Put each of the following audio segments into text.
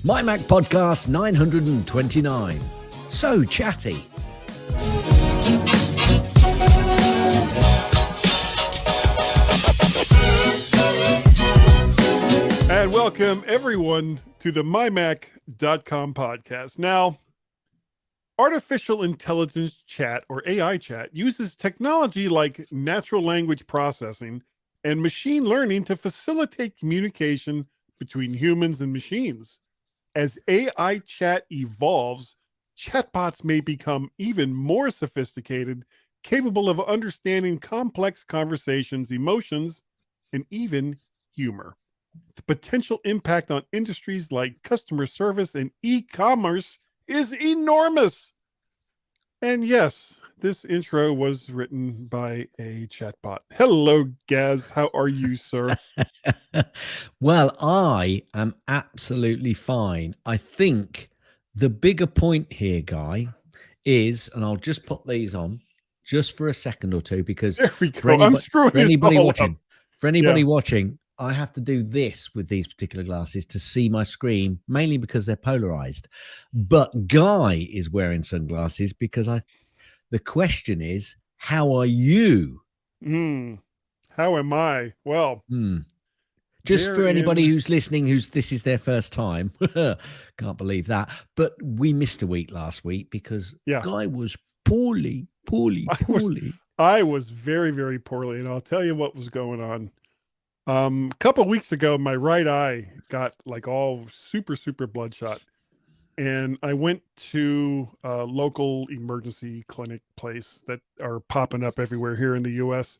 MyMac Podcast 929. So Chatty. And welcome everyone to the MyMac.com podcast. Now, artificial intelligence chat, or AI chat, uses technology like natural language processing and machine learning to facilitate communication between humans and machines. As AI chat evolves, chatbots may become even more sophisticated, capable of understanding complex conversations, emotions, and even humor. The potential impact on industries like customer service and e-commerce is enormous. And yes, this intro was written by a chatbot. Hello, Gaz. How are you, sir? Well, I am absolutely fine. I think the bigger point here, Guy, is, and I'll just put these on just for a second or two, because There we for go. I'm screwing for anybody this all watching, up. for anybody watching, I have to do this with these particular glasses to see my screen, mainly because they're polarized. But Guy is wearing sunglasses because the question is, how are you? How am I? Well, just for anybody who's listening, this is their first time, can't believe that. But we missed a week last week because Guy was poorly. I was very, very poorly, and I'll tell you what was going on. A couple of weeks ago, my right eye got like all super bloodshot, and I went to a local emergency clinic place that are popping up everywhere here in the U.S.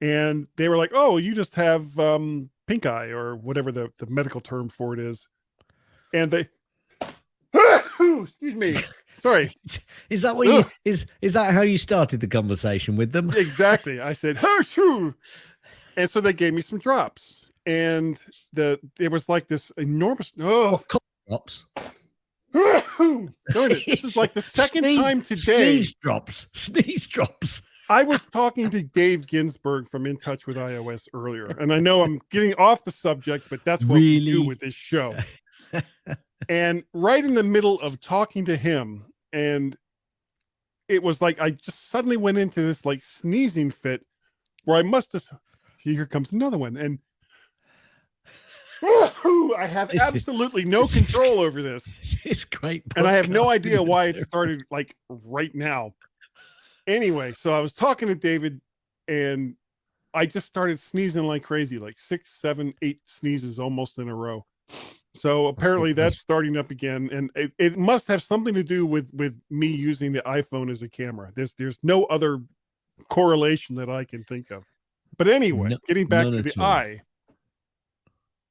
And they were like, "Oh, you just have pink eye," or whatever the medical term for it is. And they, excuse me, sorry, is that what you is that how you started the conversation with them? Exactly. I said, "Hoo!" And so they gave me some drops, and there was like this enormous drops. Darn it. This is like the second time today. Sneeze drops. I was talking to Dave Ginsburg from In Touch with iOS earlier, and I know I'm getting off the subject, but that's what we do with this show. And right in the middle of talking to him, and it was like I just suddenly went into this like sneezing fit where I must have. Here comes another one, and I have absolutely no control over this. It's great, and I have no idea why it started like right now. Anyway, so I was talking to David, and I just started sneezing like crazy, like 6, 7, 8 sneezes almost in a row. So apparently that's starting up again, and it must have something to do with me using the iPhone as a camera. There's no other correlation that I can think of. But anyway, getting back to the eye.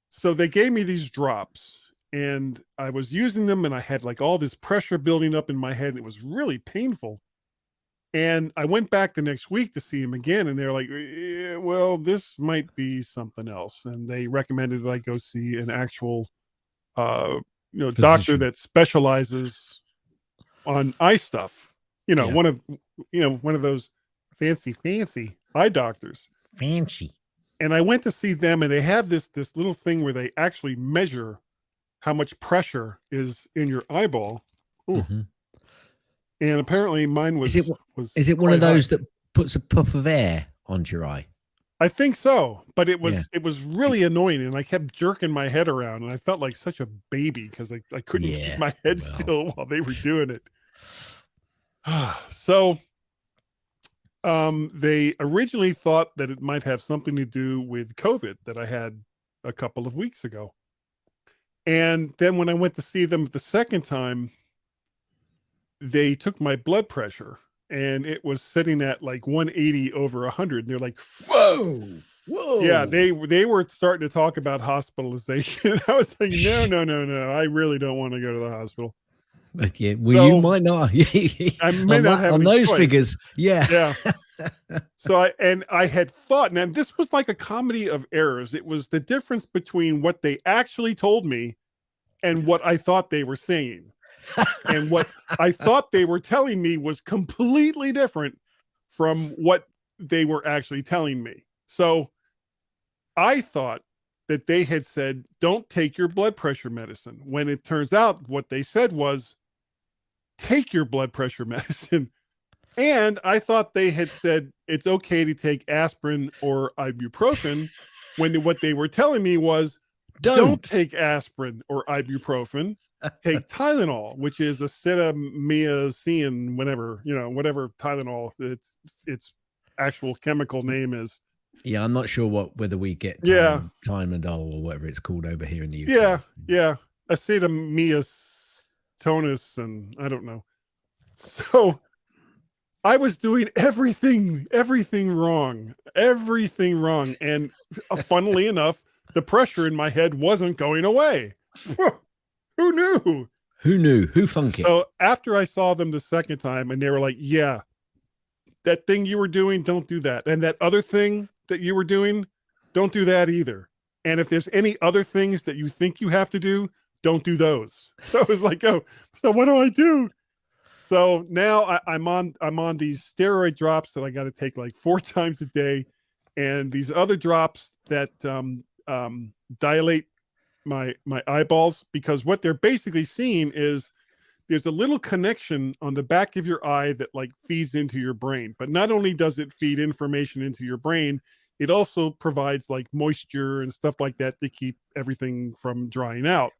So they gave me these drops, and I was using them, and I had like all this pressure building up in my head, and it was really painful. And I went back the next week to see him again, and they're like, well, this might be something else. And they recommended that I go see an actual, doctor that specializes on eye stuff. One of those fancy eye doctors. Fancy. And I went to see them, and they have this little thing where they actually measure how much pressure is in your eyeball. Mm-hmm. And apparently mine was. Is it one of those that puts a puff of air onto your eye? I think so, but it was really annoying, and I kept jerking my head around, and I felt like such a baby because I couldn't keep my head still while they were doing it. So they originally thought that it might have something to do with COVID that I had a couple of weeks ago. And then when I went to see them the second time, they took my blood pressure, and it was sitting at like 180 over 100. They're like, whoa. Yeah, they were starting to talk about hospitalization. I was like, no. I really don't want to go to the hospital. Yeah, well, you might not. I may not have on those choice. Figures. Yeah. So I had thought, now this was like a comedy of errors. It was the difference between what they actually told me and what I thought they were saying. And what I thought they were telling me was completely different from what they were actually telling me. So I thought that they had said, don't take your blood pressure medicine, when it turns out what they said was, take your blood pressure medicine. And I thought they had said it's okay to take aspirin or ibuprofen, when what they were telling me was, don't take aspirin or ibuprofen, take Tylenol, which is acetaminophen, whatever Tylenol its actual chemical name is. Yeah, I'm not sure whether we get Tylenol or whatever it's called over here in the UK. Yeah. Acetaminophen, and I don't know. So I was doing everything wrong. And funnily enough, the pressure in my head wasn't going away. Who knew? Who funk it? So after I saw them the second time, and they were like, yeah, that thing you were doing, don't do that. And that other thing that you were doing, don't do that either. And if there's any other things that you think you have to do, don't do those. So it was like, oh, so what do I do? So now I'm on these steroid drops that I got to take like 4 times a day, and these other drops that dilate my eyeballs, because what they're basically seeing is there's a little connection on the back of your eye that like feeds into your brain. But not only does it feed information into your brain, it also provides like moisture and stuff like that to keep everything from drying out.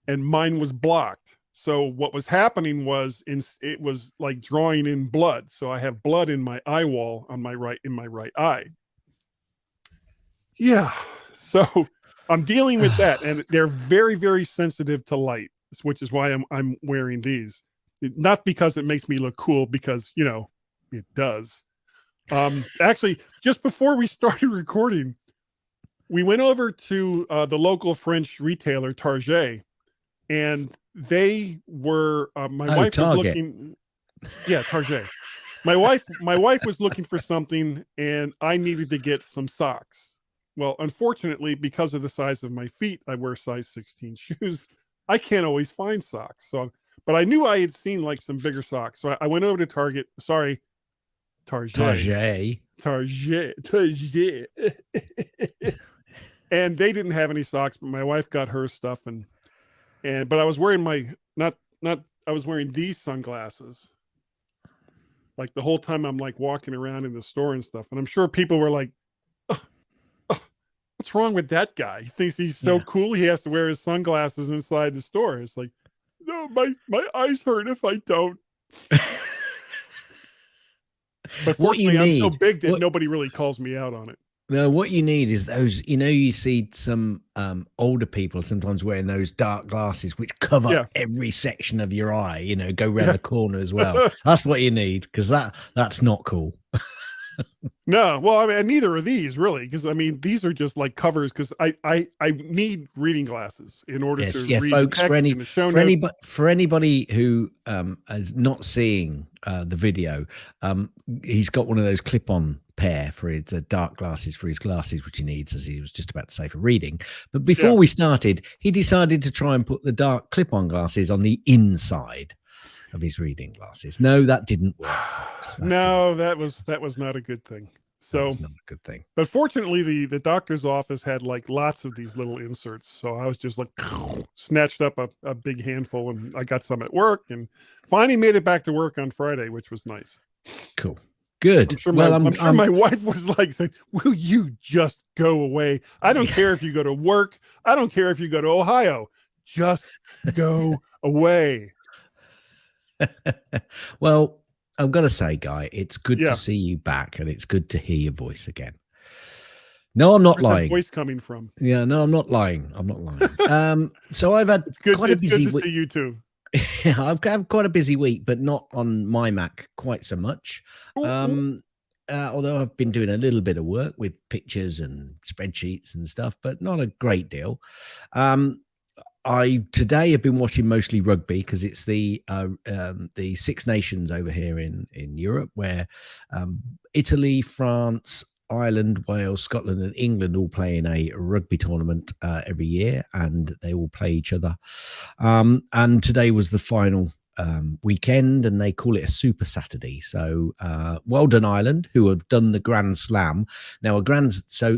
And mine was blocked. So what was happening was it was like drawing in blood. So I have blood in my eye wall in my right eye. Yeah. So I'm dealing with that, and they're very, very sensitive to light, which is why I'm wearing these. Not because it makes me look cool, because it does. Actually, just before we started recording, we went over to the local French retailer Target, and they were my wife Target. was looking. Yeah, Target. My wife was looking for something, and I needed to get some socks. Well, unfortunately, because of the size of my feet, I wear size 16 shoes. I can't always find socks. So, but I knew I had seen like some bigger socks. So I went over to Target. Sorry, Target. And they didn't have any socks, but my wife got her stuff, but I was wearing I was wearing these sunglasses. Like the whole time I'm like walking around in the store and stuff. And I'm sure people were like, what's wrong with that guy? He thinks he's so cool, he has to wear his sunglasses inside the store. It's like, no, my eyes hurt if I don't. But fortunately, I'm so big that nobody really calls me out on it. No, what you need is those, you see some older people sometimes wearing those dark glasses which cover every section of your eye, go around the corner as well. That's what you need, because that's not cool. No, well, I mean, neither are these really, because I mean, these are just like covers, because I need reading glasses in order to read folks, the text in the show notes. For anybody who is not seeing the video, he's got one of those clip-on pair for his dark glasses for his glasses, which he needs, as he was just about to say, for reading. But before we started, he decided to try and put the dark clip-on glasses on the inside of his reading glasses. No, that didn't work, folks. That was not a good thing. So that was not a good thing. But fortunately, the doctor's office had like lots of these little inserts, so I was just like snatched up a big handful, and I got some at work, and finally made it back to work on Friday, which was nice. Cool. Good. I'm sure my wife was like, will you just go away? I don't care if you go to work. I don't care if you go to Ohio. Just go away. Well, I've got to say, Guy, it's good to see you back, and it's good to hear your voice again. No, I'm not lying. Where's that voice coming from? Yeah, no, I'm not lying. So I've had quite a busy week. Good to see you too. I've had quite a busy week, but not on MyMac quite so much. Although I've been doing a little bit of work with pictures and spreadsheets and stuff, but not a great deal. Today have been watching mostly rugby, because it's the Six Nations over here in Europe, where Italy, France, Ireland, Wales, Scotland, and England all play in a rugby tournament every year, and they all play each other. And today was the final weekend, and they call it a Super Saturday. So well done, Ireland, who have done the Grand Slam. Now,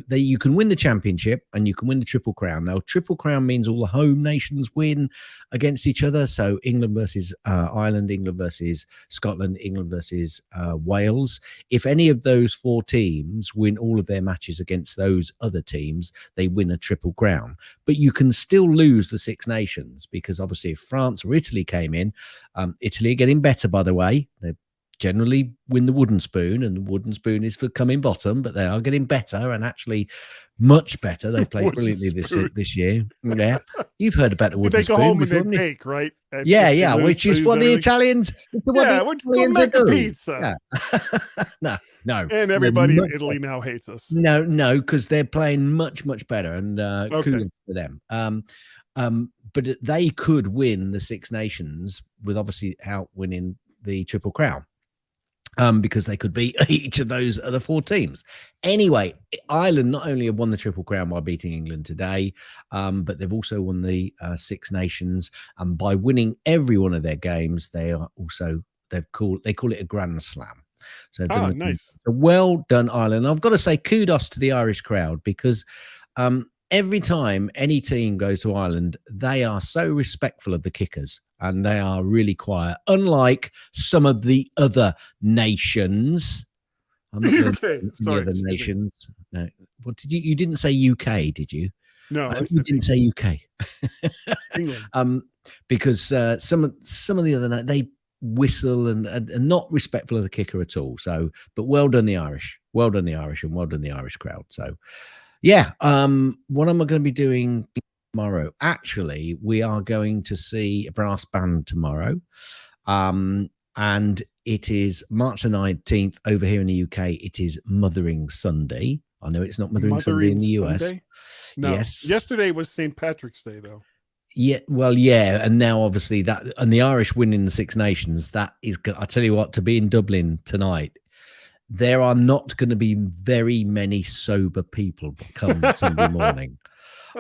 you can win the championship and you can win the Triple Crown. Now, Triple Crown means all the home nations win against each other. So England versus Ireland, England versus Scotland, England versus Wales. If any of those 4 teams win all of their matches against those other teams, they win a Triple Crown. But you can still lose the Six Nations, because obviously if France or Italy came in, Italy are getting better, by the way. They generally win the wooden spoon, and the wooden spoon is for coming bottom, but they are getting better, and actually much better. They played brilliantly this year. Yeah, you've heard about the wooden They spoon. go home before, and they bake, right? Yeah, which is what the Italians. Yeah, we'll make a pizza. Yeah. No. And everybody in Italy now hates us. No, because they're playing much better, and kudos for them. But they could win the Six Nations with obviously out winning the Triple Crown, because they could beat each of those other 4 teams. Anyway, Ireland not only have won the Triple Crown by beating England today, but they've also won the Six Nations, and by winning every one of their games, they call it a Grand Slam. So nice. Well done, Ireland. I've got to say kudos to the Irish crowd, because every time any team goes to Ireland, they are so respectful of the kickers, and they are really quiet, unlike some of the other nations. I'm not going to the other nations. No. What did you didn't say UK, did you? No, you didn't say UK. England. Because some of the other, they whistle and not respectful of the kicker at all. So, but well done the Irish, and well done the Irish crowd. So, yeah. What am I going to be doing tomorrow? Actually, we are going to see a brass band tomorrow, and it is March the 19th over here in the UK. It is Mothering Sunday. I know it's not Mothering Sunday in the US. Sunday? No. Yes. Yesterday was St. Patrick's Day, though. Yeah, well, yeah, and now obviously that, and the Irish winning the Six Nations, that is, I tell you what, to be in Dublin tonight, there are not going to be very many sober people come Sunday morning.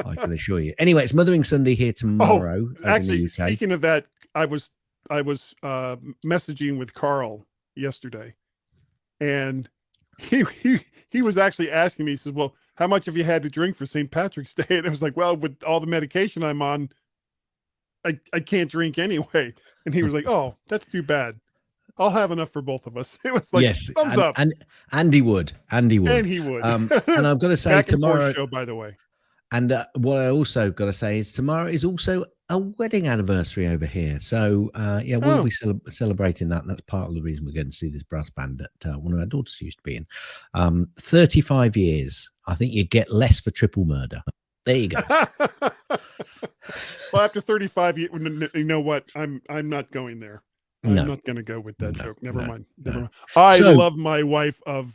I can assure you. Anyway, it's Mothering Sunday here tomorrow. Actually, speaking of that, I was messaging with Carl yesterday, and he was actually asking me. He says, "Well, how much have you had to drink for St. Patrick's Day?" And I was like, "Well, with all the medication I'm on, I can't drink anyway." And he was like, "Oh, that's too bad. I'll have enough for both of us." It was like, yes, thumbs up. And Andy would. And he would. And I've got to say, tomorrow, show, by the way. And what I also got to say is tomorrow is also a wedding anniversary over here. So, yeah, we'll be celebrating that. And that's part of the reason we're going to see this brass band that one of our daughters used to be in. 35 years. I think you get less for triple murder. There you go. Well, after 35 years, you know what? I'm not going there. I'm not going to go with that joke. Never mind. I love my wife of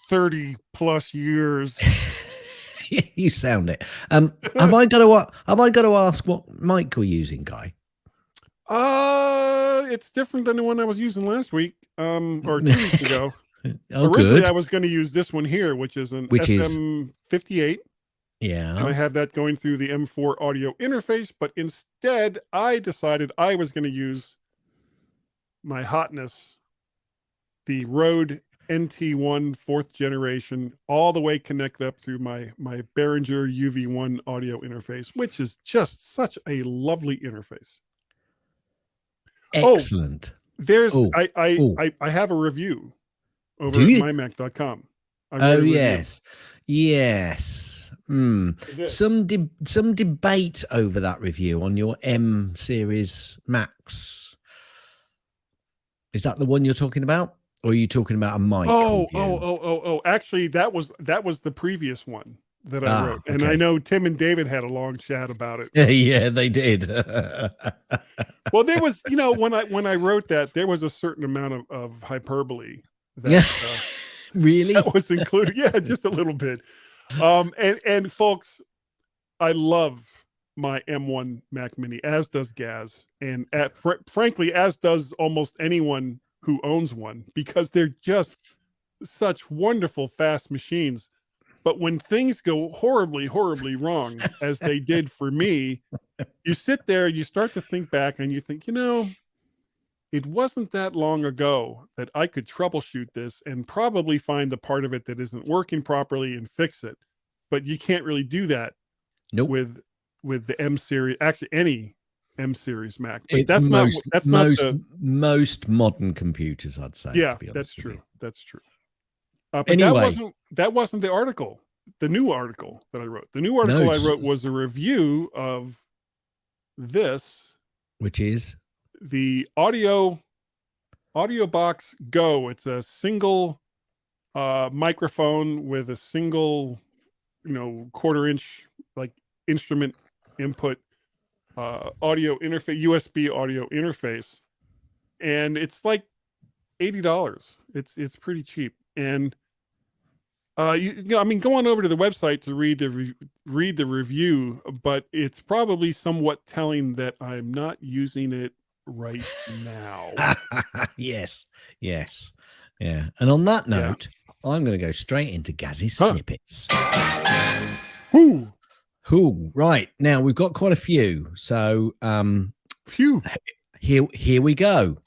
30 plus years. You sound it. Have I got to ask what mic you're using, Guy? It's different than the one I was using last week, or 2 weeks ago. Originally, good. I was going to use this one here, which is an SM58. Yeah. And I have that going through the M4 audio interface, but instead I decided I was going to use my hotness, the Rode NT1 4th generation, all the way connected up through my Behringer UV1 audio interface, which is just such a lovely interface. Excellent. I have a review over at mymac.com. Yes. Some debate over that review on your M series Macs. Is that the one you're talking about? Or are you talking about a mic? Actually, that was the previous one that I wrote. And I know Tim and David had a long chat about it. Yeah, they did. Well, there was, when I wrote that, there was a certain amount of hyperbole that really that was included. Yeah, just a little bit. And folks, I love my M1 Mac Mini, as does Gaz, and frankly, as does almost anyone who owns one, because they're just such wonderful, fast machines. But when things go horribly, horribly wrong, as they did for me, you sit there, you start to think back, and you think, it wasn't that long ago that I could troubleshoot this and probably find the part of it that isn't working properly and fix it. But you can't really do that Nope. with the M series, actually any M series Mac. But It's that's most modern computers, I'd say. Yeah, to be honest that's with true. you. That's true. But Anyway, that wasn't the article. The new article that I wrote. The new article I wrote was a review of this, which is the AudioBox Go. It's a single microphone with a single, 1/4 inch like instrument input audio interface, USB audio interface, and it's like $80. It's pretty cheap. And go on over to the website to read the review, but it's probably somewhat telling that I'm not using it right now. Yes. Yeah. And on that note, I'm going to go straight into Gazzy's snippets. Who? Right. Now we've got quite a few. So here we go.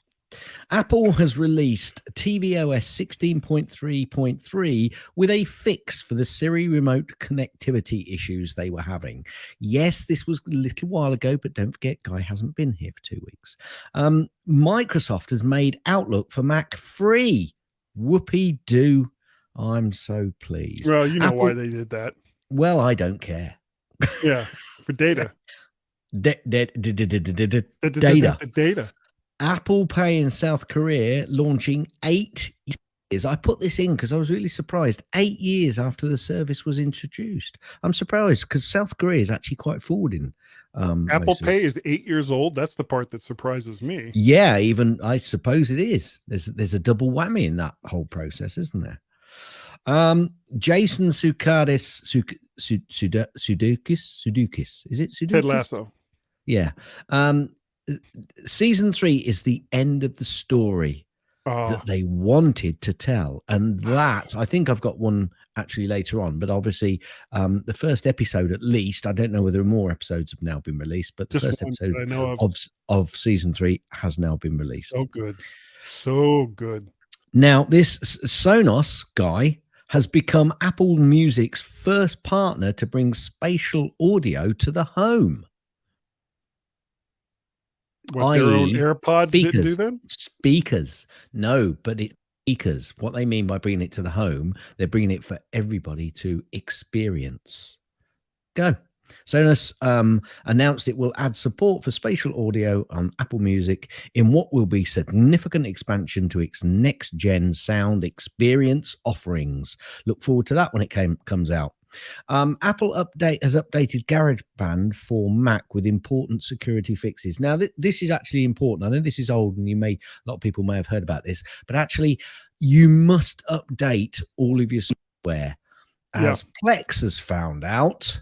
Apple has released tvOS 16.3.3 with a fix for the Siri remote connectivity issues they were having. Yes, this was a little while ago, but don't forget, Guy hasn't been here for 2 weeks. Microsoft has made Outlook for Mac free. Whoopee doo. I'm so pleased. Well, you know why they did that. Well, I don't care. Yeah, for data. Data. Apple Pay in South Korea launching 8 years. I put this in because I was really surprised. 8 years after the service was introduced. I'm surprised because South Korea is actually quite forward in. Apple Pay is 8 years old. That's the part that surprises me. Yeah, even I suppose it is. There's a double whammy in that whole process, isn't there? Jason Sudeikis. Is it Sudeikis? Ted Lasso. Yeah. Season 3 is the end of the story that they wanted to tell, and that I think I've got one actually later on, but obviously the first episode, at least, I don't know whether more episodes have now been released, but the first episode I know of season 3 has now been released. So good. Now this Sonos guy has become Apple Music's first partner to bring spatial audio to the home. What, their own AirPods didn't do that? Speakers. No, but it's speakers. What they mean by bringing it to the home, they're bringing it for everybody to experience. Go. Sonos announced it will add support for spatial audio on Apple Music in what will be significant expansion to its next-gen sound experience offerings. Look forward to that when it comes out. Apple has updated GarageBand for Mac with important security fixes. Now, this is actually important. I know this is old, and a lot of people may have heard about this, but actually, you must update all of your software, as Plex has found out,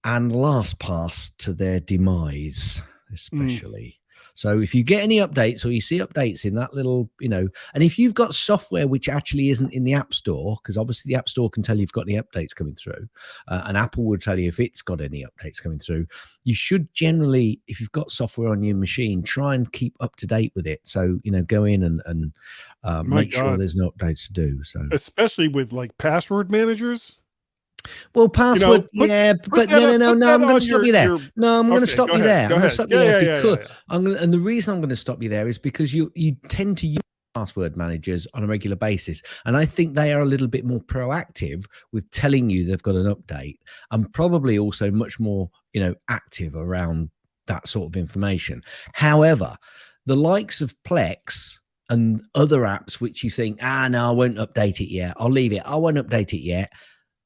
and LastPass to their demise, especially. So if you get any updates or you see updates in that little, and if you've got software which actually isn't in the App Store, because obviously the App Store can tell you if you've got any updates coming through, and Apple will tell you if it's got any updates coming through, you should generally, if you've got software on your machine, try and keep up to date with it. So, go in and make sure there's no updates to do. So, especially with like password managers. Well, password, but no, I'm going to stop you there. No, I'm going to stop you there. I'm going to stop you there because and the reason I'm going to stop you there is because you tend to use password managers on a regular basis, and I think they are a little bit more proactive with telling you they've got an update, and probably also much more, active around that sort of information. However, the likes of Plex and other apps which you think, no, I won't update it yet. I'll leave it. I won't update it yet.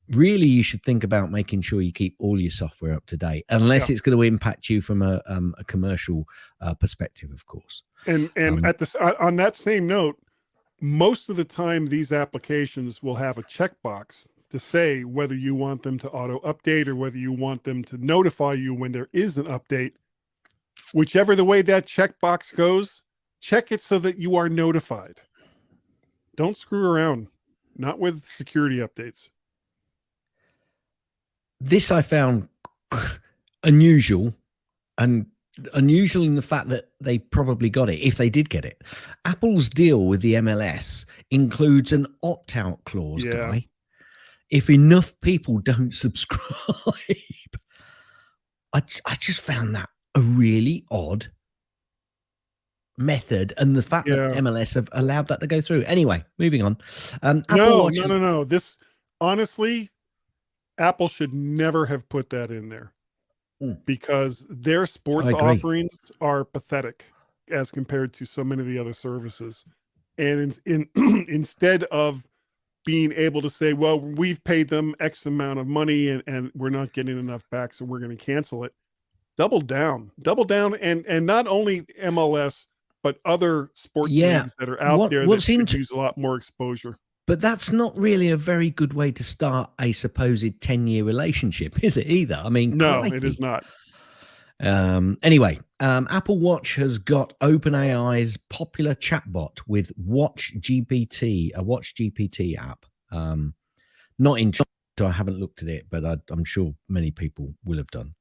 Really, you should think about making sure you keep all your software up to date, unless it's going to impact you from a commercial perspective, of course. And on that same note, most of the time these applications will have a checkbox to say whether you want them to auto update or whether you want them to notify you when there is an update. Whichever the way that checkbox goes, check it so that you are notified. Don't screw around. Not with security updates. This I found unusual and unusual in the fact that they probably got it, if they did get it. Apple's deal with the MLS includes an opt-out clause, Yeah. Guy. If enough people don't subscribe, I just found that a really odd method, and the fact that MLS have allowed that to go through. Anyway, moving on. Apple Watch. No. This, honestly, Apple should never have put that in there because their sports offerings are pathetic as compared to so many of the other services. And instead of being able to say, well, we've paid them X amount of money and we're not getting enough back, so we're going to cancel it. Double down. And not only MLS, but other sports leagues that are out there that could use a lot more exposure. But that's not really a very good way to start a supposed 10-year relationship, is it either? I mean, no, it is not. Anyway, Apple Watch has got OpenAI's popular chatbot with Watch GPT, a Watch GPT app. Not in China, so I haven't looked at it, but I'm sure many people will have done.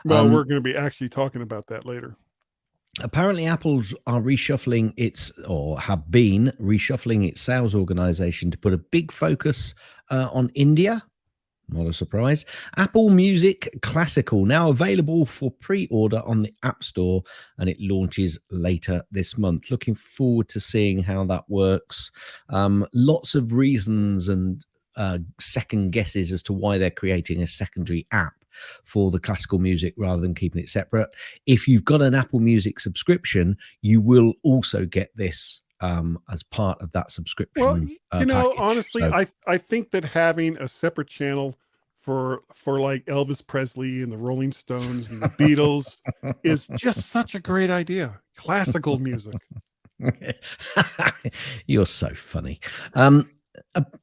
Well, we're going to be actually talking about that later. Apparently, Apple's are reshuffling have been reshuffling its sales organization to put a big focus on India. Not a surprise. Apple Music Classical now available for pre-order on the App Store, and it launches later this month. Looking forward to seeing how that works. Lots of reasons and second guesses as to why they're creating a secondary app for the classical music rather than keeping it separate. If you've got an Apple Music subscription, you will also get this as part of that subscription. Well, package. Honestly, I think that having a separate channel for like Elvis Presley and the Rolling Stones and the Beatles is just such a great idea. Classical music. You're so funny.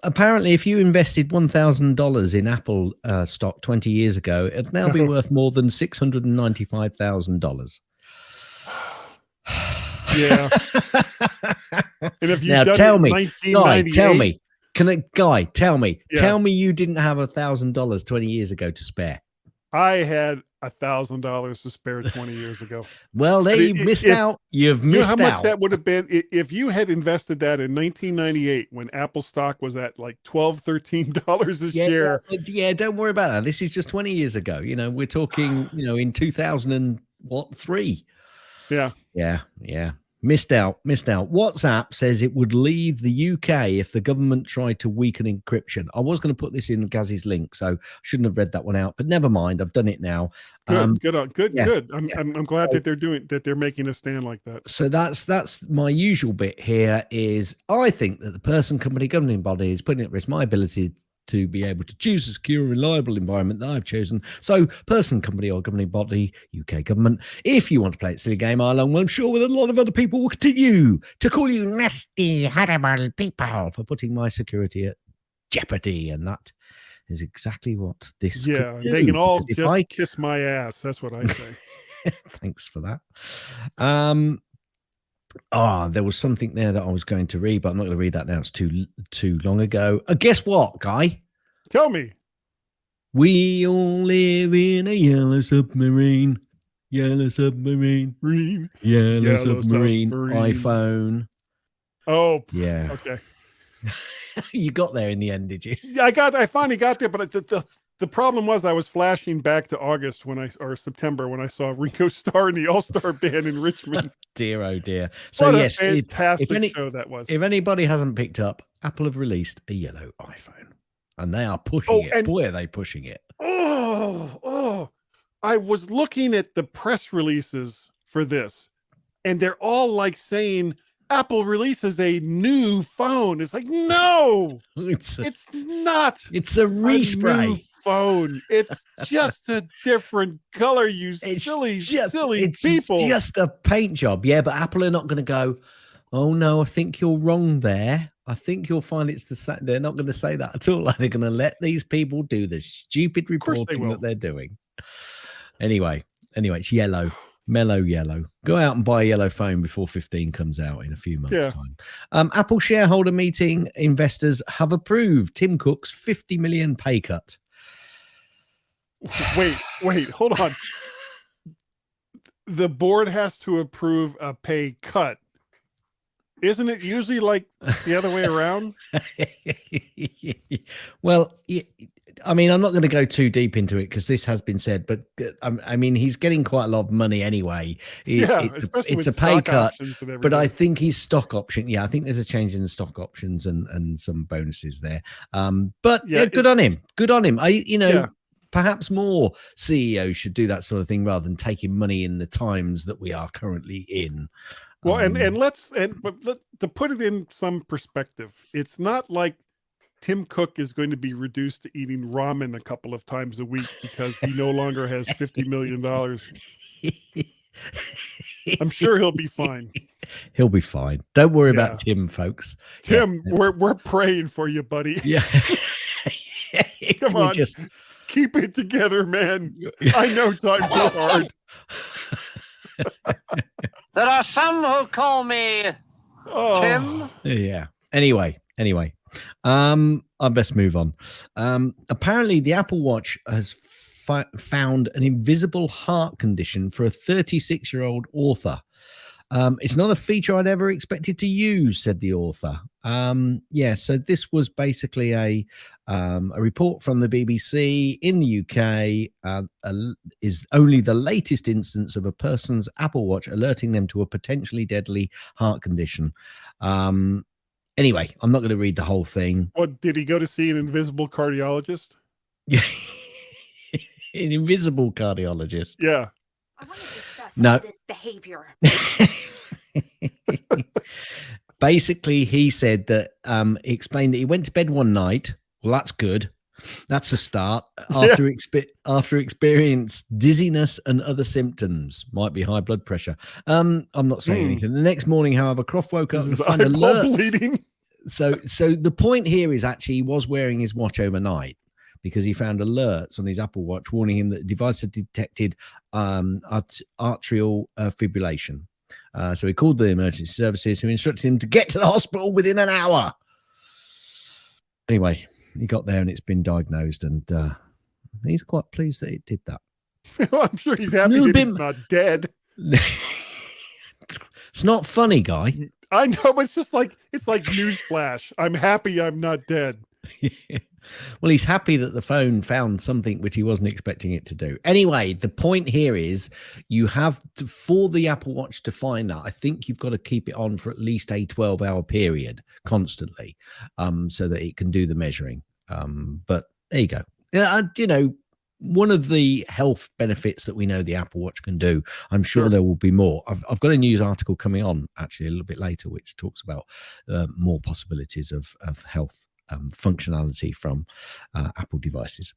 Apparently, if you invested $1,000 in Apple stock 20 years ago, it'd now be worth more than $695,000. Yeah. And if you now tell me, Guy, tell me, tell me you didn't have $1,000 20 years ago to spare. I had $1,000 to spare 20 years ago. Well, there you missed out. You've missed out. You know how much that would have been if you had invested that in 1998 when Apple stock was at like $12, $13 a share. Yeah, don't worry about that. This is just 20 years ago. You know, we're talking, in 2003. Yeah. Missed out. WhatsApp says it would leave the UK if the government tried to weaken encryption. I was going to put this in Gazzy's link, so shouldn't have read that one out. But never mind, I've done it now. Good. I'm glad that they're making a stand like that. So that's my usual bit here. Is I think that the person, company, governing body is putting at risk my ability to be able to choose a secure and reliable environment that I've chosen. So person, company or governing body, UK government, if you want to play it silly game, I'm sure with a lot of other people will continue to call you nasty, horrible people for putting my security at jeopardy. And that is exactly what this could do. They can all just kiss my ass. That's what I say. Thanks for that. There was something there that I was going to read, but I'm not going to read that now. It's too long ago. Guess what, Guy? Tell me. We all live in a yellow submarine. Yellow submarine. Yellow submarine. iPhone. Oh, yeah. Okay. You got there in the end, did you? Yeah, I finally got there, but the problem was I was flashing back to August or September when I saw Ringo Starr in the All-Star Band in Richmond. Dear, oh dear. So what yes, a fantastic show that was. If anybody hasn't picked up, Apple have released a yellow iPhone, and they are pushing it. Boy, are they pushing it. I was looking at the press releases for this, and they're all like saying Apple releases a new phone. It's like, no, it's not. It's a respray. New phone. It's just a different color. Silly people. It's just a paint job. Yeah, but Apple are not going to go, oh no, I think you're wrong there. I think you'll find it's the same. They're not going to say that at all. They're going to let these people do the stupid reporting that they're doing. Anyway, it's yellow. Mellow yellow. Go out and buy a yellow phone before 15 comes out in a few months' time. Apple shareholder meeting investors have approved Tim Cook's $50 million pay cut. Wait, hold on. the board has to approve a pay cut. Isn't it usually like the other way around? Well, I mean, I'm not going to go too deep into it because this has been said, but I mean, he's getting quite a lot of money anyway. Especially It's with a pay stock cut, options and but I everything. think his stock option. Yeah, I think there's a change in the stock options and some bonuses there. But Yeah, good on him. Good on him. Yeah. Perhaps more CEOs should do that sort of thing rather than taking money in the times that we are currently in. Well, to put it in some perspective, it's not like Tim Cook is going to be reduced to eating ramen a couple of times a week because he no longer has $50 million. I'm sure he'll be fine. He'll be fine. Don't worry about Tim, folks. Tim, we're praying for you, buddy. Yeah. Come on. Just keep it together, man. I know times are hard. There are some who call me Tim. Yeah. Anyway. I best move on. Apparently, the Apple Watch has found an invisible heart condition for a 36-year-old author. It's not a feature I'd ever expected to use, said the author. So this was basically a report from the BBC in the UK, is only the latest instance of a person's Apple Watch alerting them to a potentially deadly heart condition. Anyway, I'm not going to read the whole thing. What, did he go to see an invisible cardiologist? Yeah. An invisible cardiologist. Yeah. I want to discuss this behavior. Basically, he said that he explained that he went to bed one night. Well, that's good. That's a start. After experienced dizziness and other symptoms, might be high blood pressure. I'm not saying anything. The next morning, however, Croft woke up and found alert. Bleeding. So the point here is actually he was wearing his watch overnight, because he found alerts on his Apple Watch warning him that the device had detected atrial fibrillation. So he called the emergency services, who instructed him to get to the hospital within an hour. Anyway, he got there and it's been diagnosed, and he's quite pleased that it did that. Well, I'm sure he's happy that he's not dead. It's not funny, Guy. I know, but it's like newsflash. I'm happy I'm not dead. Well, he's happy that the phone found something which he wasn't expecting it to do. Anyway, the point here is you have to, for the Apple Watch to find that, I think you've got to keep it on for at least a 12-hour period constantly, so that it can do the measuring. But there you go. One of the health benefits that we know the Apple Watch can do, I'm sure there will be more. I've got a news article coming on actually a little bit later, which talks about more possibilities of health functionality from Apple devices.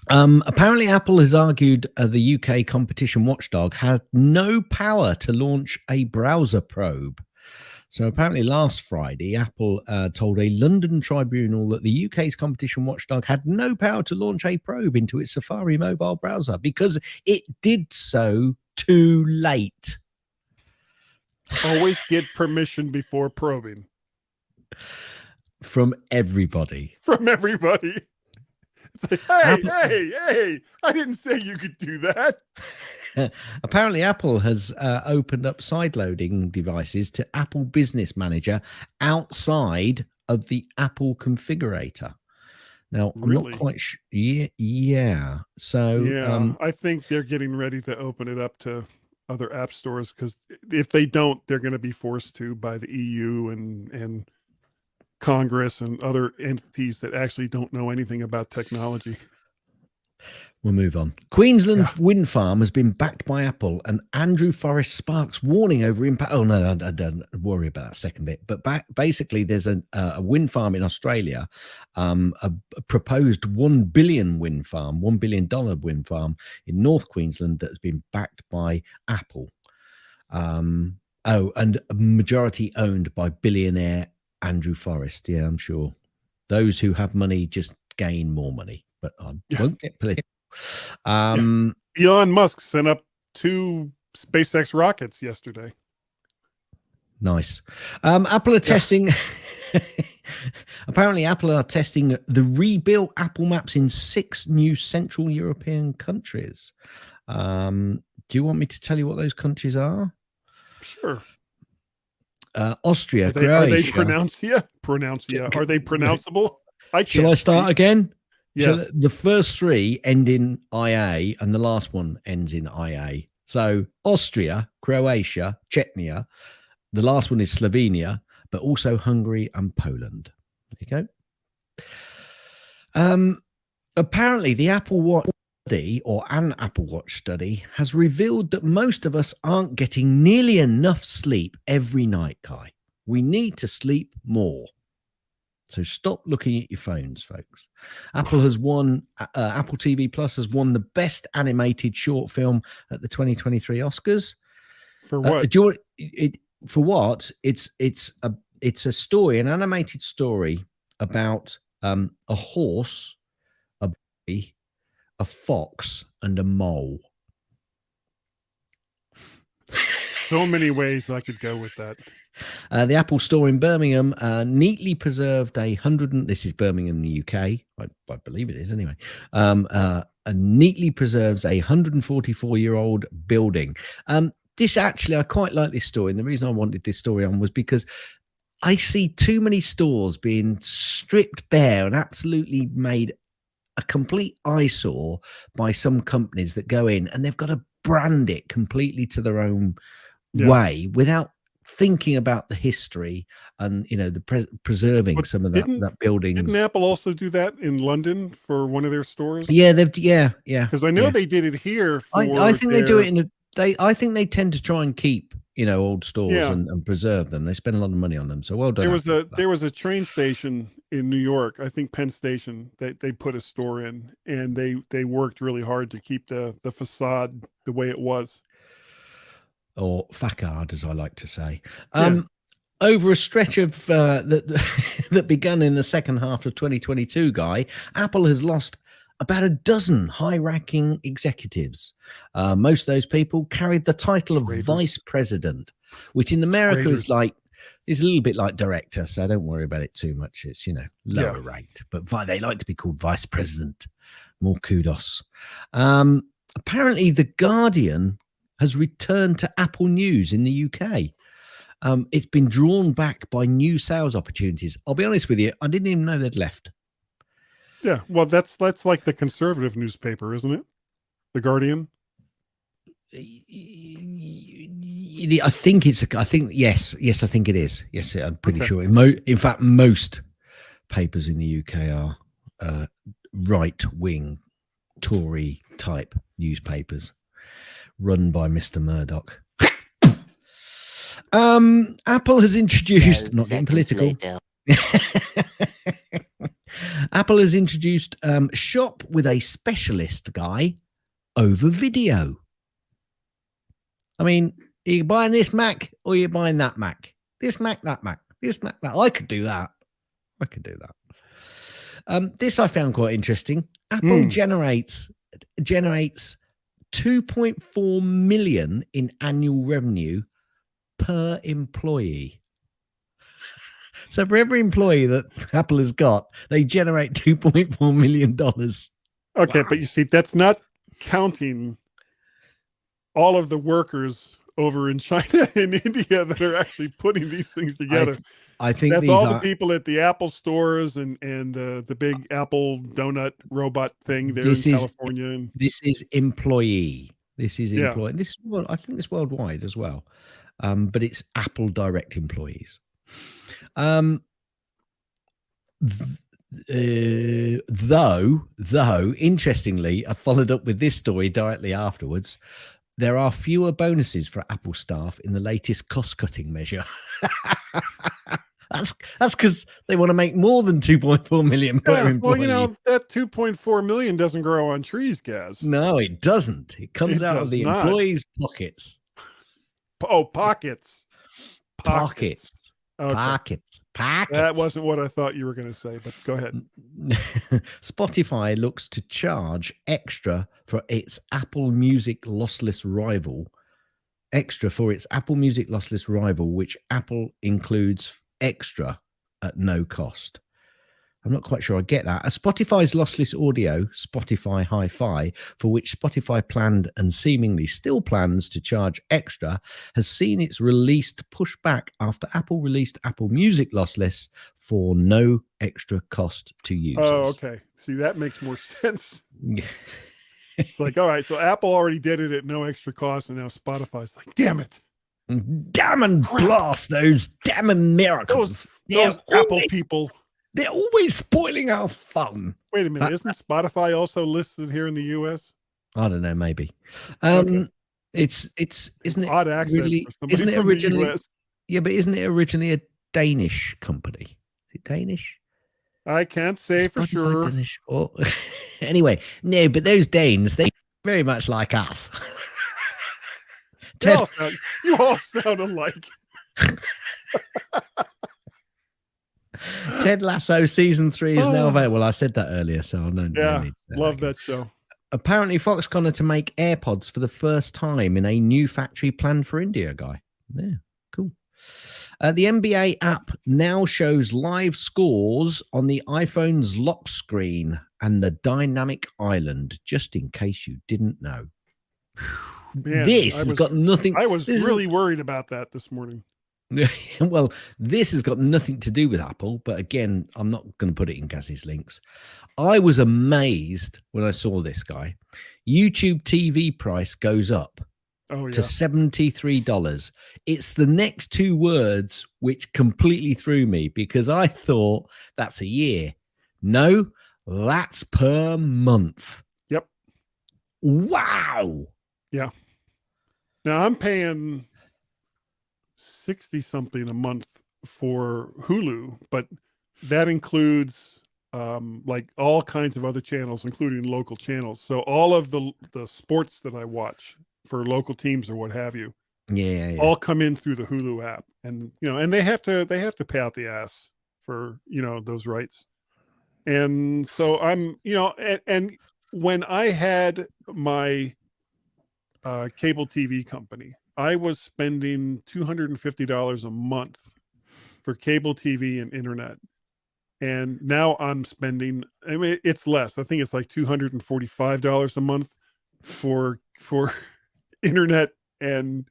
Apparently, Apple has argued the UK competition watchdog has no power to launch a browser probe. So apparently last Friday, Apple told a London tribunal that the UK's competition watchdog had no power to launch a probe into its Safari mobile browser because it did so too late. Always get permission before probing. From everybody. It's like, hey, I didn't say you could do that. Apparently, Apple has opened up sideloading devices to Apple Business Manager outside of the Apple configurator. Now, I'm not quite sure. Yeah. So, I think they're getting ready to open it up to other app stores, because if they don't, they're going to be forced to by the EU and Congress and other entities that actually don't know anything about technology. We'll move on. Queensland wind farm has been backed by Apple, and Andrew Forrest Sparks warning over impact. Oh, no, I don't worry about that second bit. But basically, there's a wind farm in Australia, a proposed $1 billion wind farm, $1 billion wind farm in North Queensland that has been backed by Apple. And a majority owned by billionaire Andrew Forrest. Yeah, I'm sure those who have money just gain more money, but I won't get political. Elon Musk sent up 2 SpaceX rockets yesterday. Nice. Apple are testing. Apparently, Apple are testing the rebuilt Apple Maps in 6 new Central European countries. Do you want me to tell you what those countries are? Sure. Austria, Are they pronuncia? Are they pronounceable? Shall I start again? Yes. The first three end in IA and the last one ends in IA. So Austria, Croatia, Chechnya. The last one is Slovenia, but also Hungary and Poland. There you go. Apparently, the Apple Watch study, or an Apple Watch study, has revealed that most of us aren't getting nearly enough sleep every night, Kai. We need to sleep more. So stop looking at your phones, folks. Apple has won, Apple TV Plus has won the best animated short film at the 2023 Oscars. For what? For what? It's a story, an animated story about a horse, a bee, a fox, and a mole. So many ways I could go with that. The Apple store in Birmingham neatly preserved this is Birmingham, the UK. I believe it is anyway. Neatly preserves a 144-year-old building. This actually, I quite like this story. And the reason I wanted this story on was because I see too many stores being stripped bare and absolutely made a complete eyesore by some companies that go in and they've got to brand it completely to their own way without thinking about the history and the preserving some of that buildings. Didn't Apple also do that in London for one of their stores? Yeah, because I know they did it here. I think they do it I think they tend to try and keep old stores and preserve them. They spend a lot of money on them. So well done. There was a train station in New York, I think Penn Station, that they put a store in, and they worked really hard to keep the facade the way it was. Or facade, as I like to say. Over a stretch of that began in the second half of 2022, Guy, Apple has lost about a dozen high-ranking executives. Most of those people carried the title of vice president, which in America is a little bit like director, so don't worry about it too much. It's lower ranked, but they like to be called vice president. More kudos. Apparently, The Guardian has returned to Apple News in the UK. It's been drawn back by new sales opportunities. I'll be honest with you, I didn't even know they'd left. Yeah, well, that's like the conservative newspaper, isn't it? The Guardian. I think yes, I think it is. Yes, I'm pretty sure. In fact, most papers in the UK are right-wing Tory type newspapers run by Mr. Murdoch. Apple has introduced, not getting political. Apple has introduced shop with a specialist, Guy, over video. I mean, are you buying this Mac or are you buying that Mac? This Mac, that Mac, this Mac, that. I could do that. This I found quite interesting. Apple generates 2.4 million in annual revenue per employee. So for every employee that Apple has got, they generate $2.4 million. Okay, but you see, that's not counting all of the workers over in China and India that are actually putting these things together. I think that's all the people at the Apple stores and the big Apple donut robot thing there in California. This is employee. This is employee. I think it's worldwide as well. But it's Apple direct employees. Though interestingly, I followed up with this story directly afterwards. There are fewer bonuses for Apple staff in the latest cost-cutting measure. That's because they want to make more than 2.4 million per employee. Well, that 2.4 million doesn't grow on trees, Gaz. No, it doesn't. It comes out of the employees' pockets. Oh, pockets. Okay. Pockets. That wasn't what I thought you were going to say, but go ahead. Spotify looks to charge extra for its Apple Music lossless rival. Which Apple includes extra at no cost. I'm not quite sure I get that. Spotify's lossless audio, Spotify Hi-Fi, for which Spotify planned and seemingly still plans to charge extra, has seen its release pushed back after Apple released Apple Music lossless for no extra cost to users. Oh, okay. See, that makes more sense. It's like, all right, so Apple already did it at no extra cost, and now Spotify's like, damn it. Damn and blast those damn Americans. Those Apple people. They're always spoiling our fun. Wait a minute. Isn't Spotify also listed here in the US? I don't know, maybe. Okay. Isn't it odd accent really, for somebody isn't it from the originally, US. yeah, but isn't it originally a Danish company? Is it Danish? I can't say for Spotify sure. Danish or anyway, no, but those Danes, they very much like us. You all sound alike. Ted Lasso season 3 is now available. I said that earlier, so I don't Yeah, love that show. Apparently, Foxconn are to make AirPods for the first time in a new factory planned for India, guy. Yeah, cool. The NBA app now shows live scores on the iPhone's lock screen and the dynamic island, just in case you didn't know. Man, this has got nothing. I was really worried about that this morning. Well, this has got nothing to do with Apple, but again, I'm not going to put it in Gazzy's links. I was amazed when I saw this, guy. YouTube TV price goes up to $73. It's the next two words which completely threw me because I thought that's a year. No, that's per month. Yep. Wow. Yeah. Now I'm paying 60 something a month for Hulu, but that includes like all kinds of other channels, including local channels. So all of the sports that I watch for local teams or what have you, all come in through the Hulu app, and and they have to pay out the ass for those rights. And so I'm and when I had my cable TV company, I was spending $250 a month for cable TV and internet. And now I'm spending, I mean, it's less. I think it's like $245 a month for internet and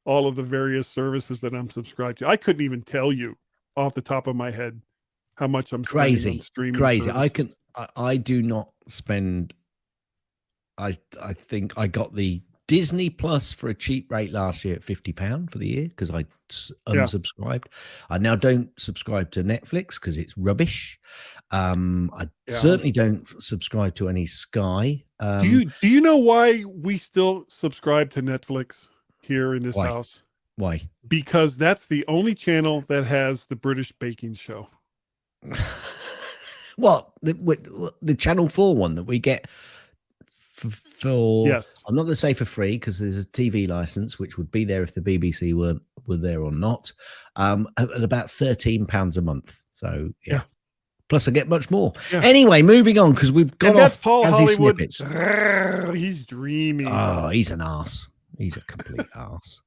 all of the various services that I'm subscribed to. I couldn't even tell you off the top of my head how much I'm spending on streaming services. I do not spend. I think I got the Disney Plus for a cheap rate last year at £50 for the year because I unsubscribed. I now don't subscribe to Netflix because it's rubbish. I certainly don't subscribe to any Sky. Do you know why we still subscribe to Netflix here in this house? Why? Because that's the only channel that has the British baking show. What? The Channel 4 one that we get for yes. I'm not going to say for free because there's a TV license which would be there if the BBC were there or not, at about £13 a month. So yeah. Plus I get much more. Anyway, moving on because we've got off Paul Hollywood snippets. He's dreaming. Oh, he's an arse. He's a complete arse.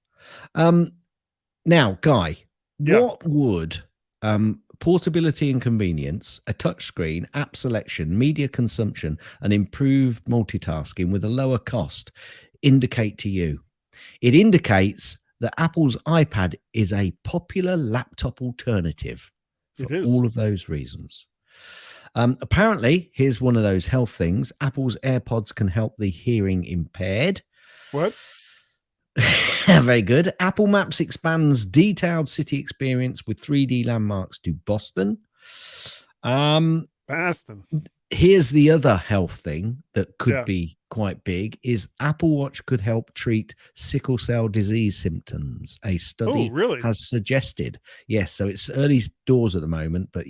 Now, Guy, what would portability and convenience, a touchscreen, app selection, media consumption, and improved multitasking with a lower cost indicate to you? It indicates that Apple's iPad is a popular laptop alternative for all of those reasons. Apparently, here's one of those health things. Apple's AirPods can help the hearing impaired. What? Very good. Apple Maps expands detailed city experience with 3D landmarks to Boston. Boston. Here's the other health thing that could be quite big is Apple Watch could help treat sickle cell disease symptoms. A study has suggested. Yes, so it's early doors at the moment, but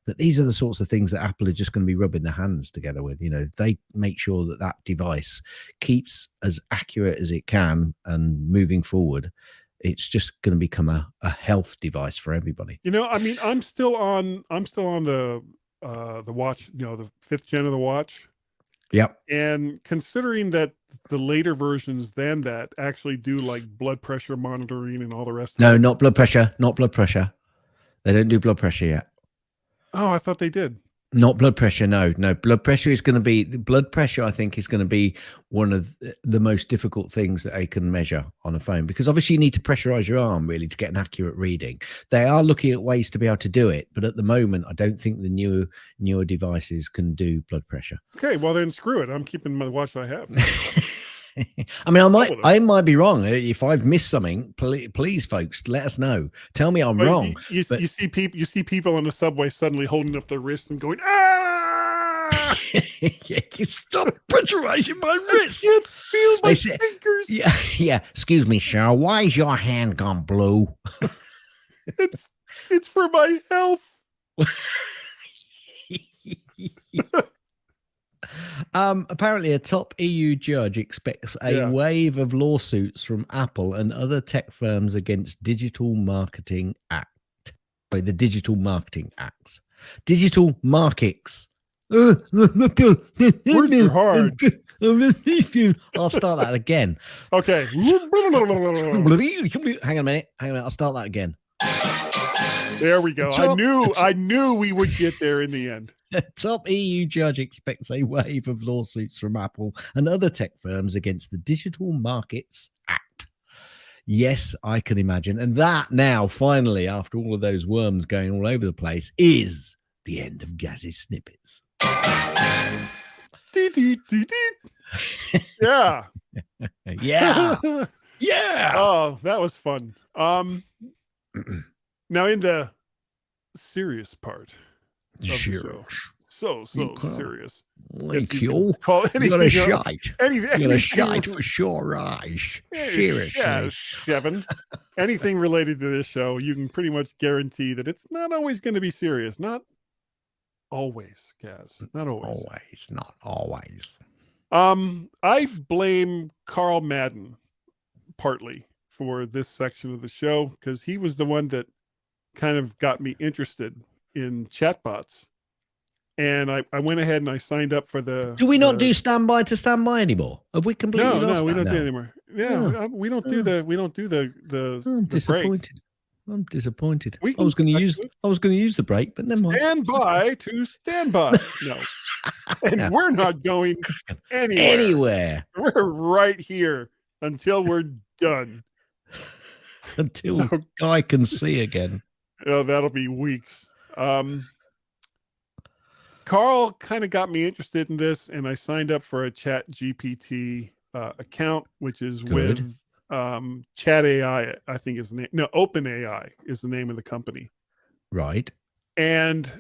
But these are the sorts of things that Apple are just going to be rubbing their hands together with. They make sure that that device keeps as accurate as it can, and moving forward, it's just going to become a health device for everybody. I mean, I'm still on the watch, the 5th gen of the watch. Yep. And considering that the later versions than that actually do like blood pressure monitoring and all the rest of it. No, not blood pressure. Not blood pressure. They don't do blood pressure yet. Oh, I thought they did. Not blood pressure. No. Blood pressure is going to be blood pressure. I think is going to be one of the most difficult things that they can measure on a phone, because obviously you need to pressurize your arm really to get an accurate reading. They are looking at ways to be able to do it, but at the moment, I don't think the newer devices can do blood pressure. Okay, well then screw it. I'm keeping my watch I have. I mean, I might be wrong. If I've missed something, please, folks, let us know. Tell me I'm wrong. You see people on the subway suddenly holding up their wrists and going, ah! Stop pressurizing my wrist. I can't feel my fingers. Yeah. Excuse me, sir. Why is your hand gone blue? It's for my health. Apparently a top EU judge expects a wave of lawsuits from Apple and other tech firms against Digital Marketing Act. The Digital Marketing Acts. Digital markets. Words are hard. I'll start that again. Okay. Hang on a minute. I'll start that again. There we go. I knew we would get there in the end. A top EU judge expects a wave of lawsuits from Apple and other tech firms against the Digital Markets Act. Yes, I can imagine. And that now, finally, after all of those worms going all over the place, is the end of Gaz's snippets. Yeah. Yeah. Yeah. Oh, that was fun. Now in the serious part of the show. So serious. Thank you. Call you got a shite. You got a shite for sure, eyes. Seriously. Kevin. Anything related to this show, you can pretty much guarantee that it's not always going to be serious. Not always, Gaz. Not always. Not always. I blame Carl Madden partly for this section of the show, because he was the one that kind of got me interested in chatbots. And I went ahead and I signed up for the... Do we not do standby to standby anymore? Have we completely lost No, we don't now? do it anymore. Yeah, we don't do the I'm disappointed. Break. I'm disappointed. I was going to use the break, but never mind. Stand by to stand by. No. And we're not going anywhere. We're right here until we're done. Until Guy can see again. Oh, that'll be weeks. Carl kind of got me interested in this, and I signed up for a Chat GPT account, which is with Chat AI, I think is the name. No, Open AI is the name of the company. Right. And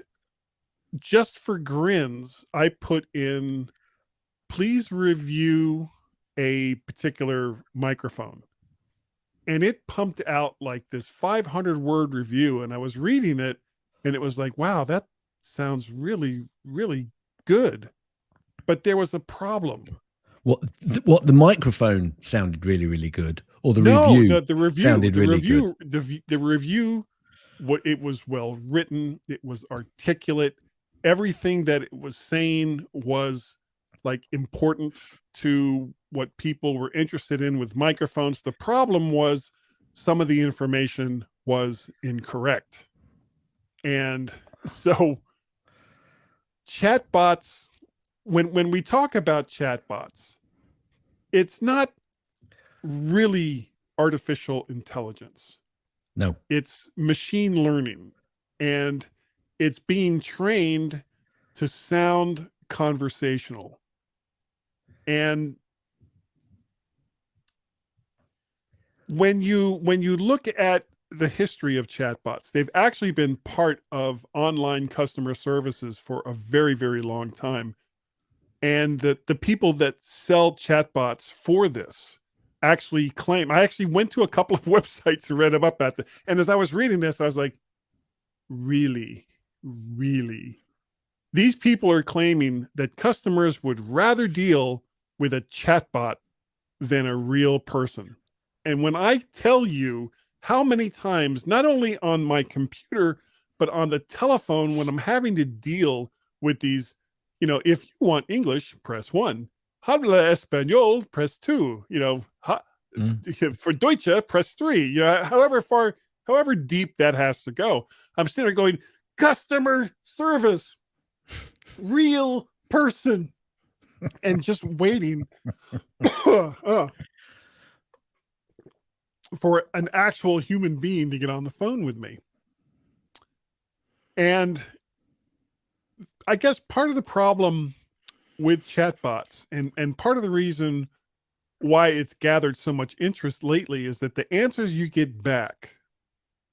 just for grins, I put in, please review a particular microphone. And it pumped out like this 500-word review. And I was reading it, and it was like, wow, that sounds really, really good. But there was a problem. What the microphone sounded really, really good, or the review? The review sounded really good. The review, it was well written. It was articulate. Everything that it was saying was like important to what people were interested in with microphones. The problem was some of the information was incorrect. And so chatbots, when we talk about chatbots, it's not really artificial intelligence. No. It's machine learning, and it's being trained to sound conversational. And when you look at the history of chatbots, they've actually been part of online customer services for a very, very long time. And the people that sell chatbots for this actually claim, I actually went to a couple of websites and read up at and as I was reading this, I was like, really? These people are claiming that customers would rather deal with a chatbot than a real person. And when I tell you how many times, not only on my computer, but on the telephone, when I'm having to deal with these, if you want English, press 1. Habla Espanol, press 2. For Deutsche, press 3. However deep that has to go. I'm sitting there going, customer service. real person, and just waiting for an actual human being to get on the phone with me. And I guess part of the problem with chatbots and part of the reason why it's gathered so much interest lately is that the answers you get back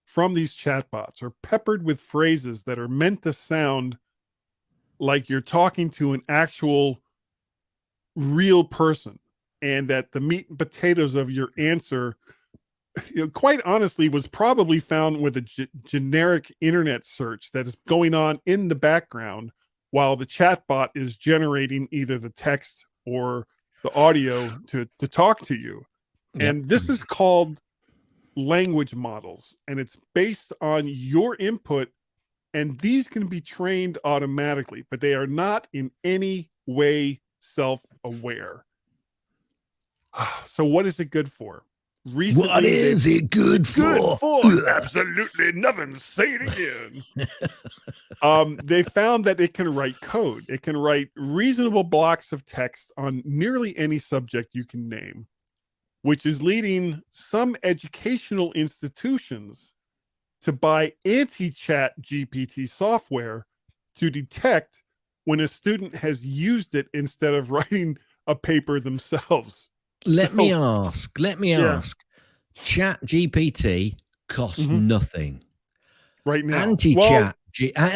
from these chatbots are peppered with phrases that are meant to sound like you're talking to an actual real person, and that the meat and potatoes of your answer, quite honestly, was probably found with a generic internet search that is going on in the background while the chatbot is generating either the text or the audio to talk to you. Yep. And this is called language models, and it's based on your input, and these can be trained automatically, but they are not in any way self-aware. So what is it good for? Recently, what is it good for? Absolutely nothing. Say it again. They found that it can write code. It can write reasonable blocks of text on nearly any subject you can name, which is leading some educational institutions to buy anti-chat GPT software to detect when a student has used it instead of writing a paper themselves. Let me ask. Chat GPT costs nothing. Right now. Anti-chat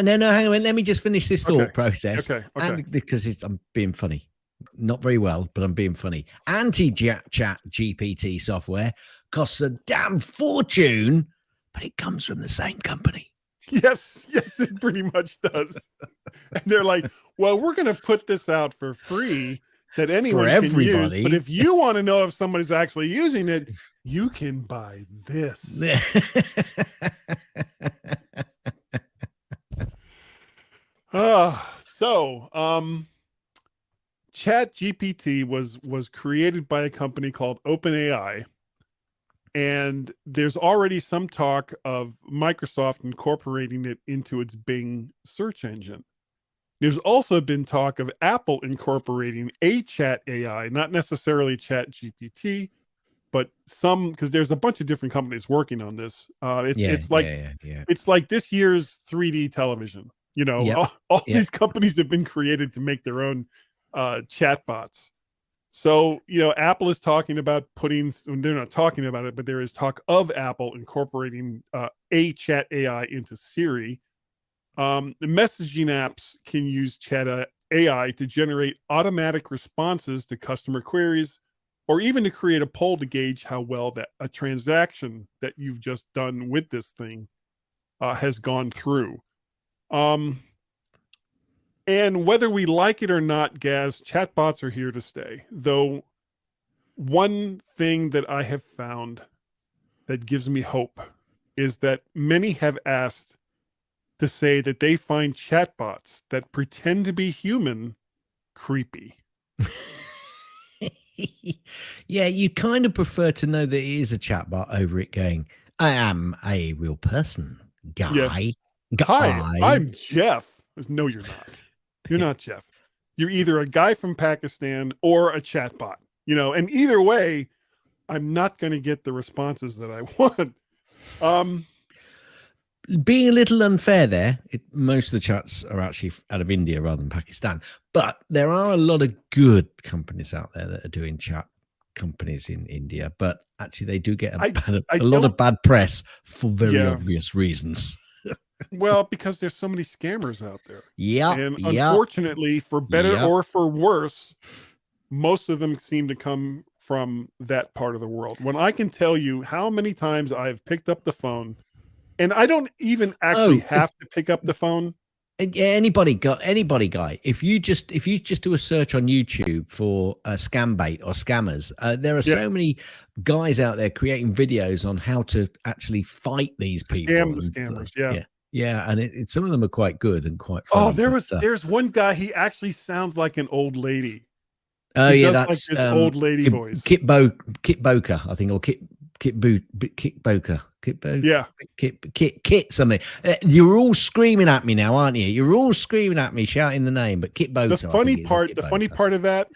no, hang on. Let me just finish this thought process. Okay. And because I'm being funny. Not very well, but I'm being funny. Anti-chat GPT software costs a damn fortune, but it comes from the same company. Yes, it pretty much does. And they're like, well, we're going to put this out for free that anyone can use. But if you want to know if somebody's actually using it, you can buy this. Chat GPT was created by a company called OpenAI. And there's already some talk of Microsoft incorporating it into its Bing search engine. There's also been talk of Apple incorporating a chat AI, not necessarily Chat GPT, but some, because there's a bunch of different companies working on this. It's like this year's 3D television. All these companies have been created to make their own chatbots. So, Apple is talking about they're not talking about it, but there is talk of Apple incorporating a chat AI into Siri. The messaging apps can use chat AI to generate automatic responses to customer queries, or even to create a poll to gauge how well that a transaction that you've just done with this thing has gone through. And whether we like it or not, Gaz, chatbots are here to stay. Though one thing that I have found that gives me hope is that many have asked to say that they find chatbots that pretend to be human creepy. Yeah, you kind of prefer to know that it is a chatbot over it going, I am a real person, guy. Yeah. Hi, I'm Jeff. No, you're not. You're not Jeff. You're either a guy from Pakistan or a chatbot, and either way, I'm not going to get the responses that I want. Being a little unfair there, most of the chats are actually out of India rather than Pakistan, but there are a lot of good companies out there that are doing chat companies in India, but actually they do get a lot of bad press for very obvious reasons. Well, because there's so many scammers out there. Yeah. And unfortunately, for better or for worse, most of them seem to come from that part of the world. When I can tell you how many times I've picked up the phone, and I don't even actually have to pick up the phone. Anybody, guy. If you just do a search on YouTube for scam bait or scammers, there are so many guys out there creating videos on how to actually fight these people. Scam the scammers, yeah, and some of them are quite good and quite fun. Oh, there's one guy. He actually sounds like an old lady. Oh, he yeah, does that's like this old lady voice. Kit Boker, I think, or Kit Yeah. Kit something. You're all screaming at me now, aren't you? You're all screaming at me, shouting the name. But Kit Boker. The funny part of that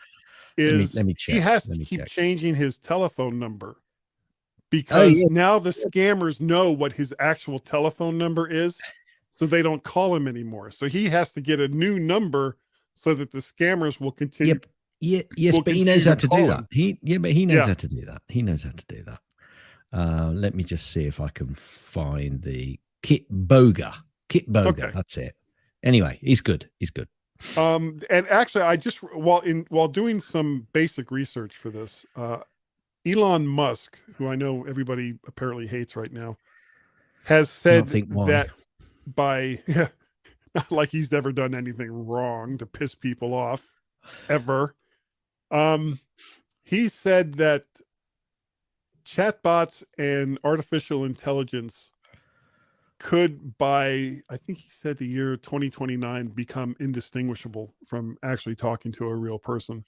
is let me check. he has to keep changing his telephone number because Oh, yeah. now the scammers know what his actual telephone number is, so they don't call him anymore. So he has to get a new number so that the scammers will continue. Yes, but he knows how to do that. He knows Yeah. how to do that. He knows how to do that. Let me just see if I can find the Kit Boger. Okay. That's it. Anyway, he's good. He's good. And actually, I just while doing some basic research for this, Elon Musk, who I know everybody apparently hates right now, has said that by not like he's ever done anything wrong to piss people off ever. He said that chatbots and artificial intelligence could, by I think he said the year 2029, become indistinguishable from actually talking to a real person.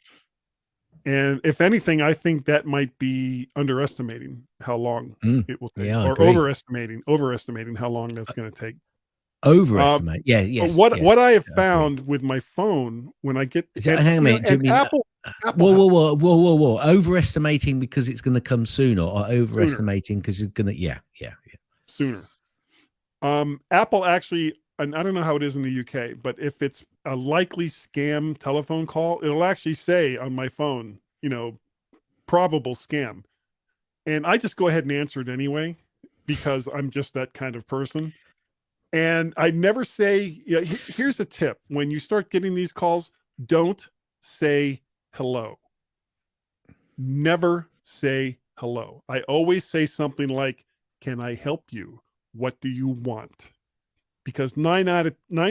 And if anything, I think that might be underestimating how long it will take, or overestimating how long that's going to take. Overestimate, yes. What I have found with my phone when I get hang on a minute, do you mean Apple? Whoa! Overestimating because it's going to come sooner, or overestimating because you're going to sooner. Apple actually, and I don't know how it is in the UK, but if it's a likely scam telephone call, it'll actually say on my phone, probable scam, and I just go ahead and answer it anyway because I'm just that kind of person. And I never say, here's a tip. When you start getting these calls, don't say hello. Never say hello. I always say something like, can I help you? What do you want? Because 9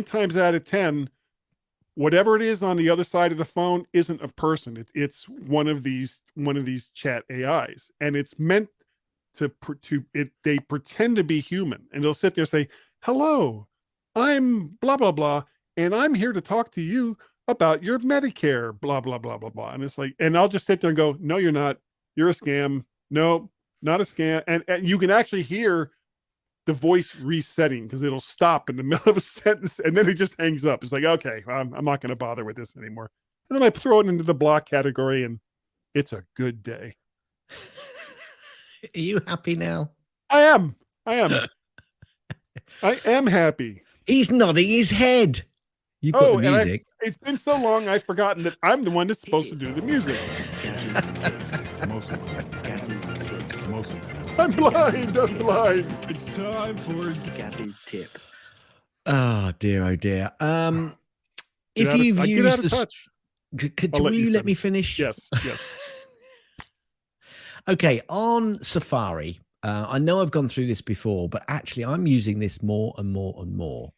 times out of 10, whatever it is on the other side of the phone isn't a person. It's one of these chat AIs, and it's meant they pretend to be human, and they'll sit there and say, hello, I'm blah, blah, blah, and I'm here to talk to you about your Medicare, blah, blah, blah, blah, blah. And it's like, and I'll just sit there and go, no, you're not. You're a scam. No, not a scam. And you can actually hear the voice resetting because it'll stop in the middle of a sentence and then it just hangs up. It's like, okay, I'm not going to bother with this anymore. And then I throw it into the block category and it's a good day. Are you happy now? I am happy. He's nodding his head. You've got the music. It's been so long, I've forgotten that I'm the one that's supposed to do the music. I'm blind. It's time for Gassie's tip. Oh dear. If you've used the will you let me finish? Yes. Okay, on Safari, I know I've gone through this before, but actually I'm using this more and more and more.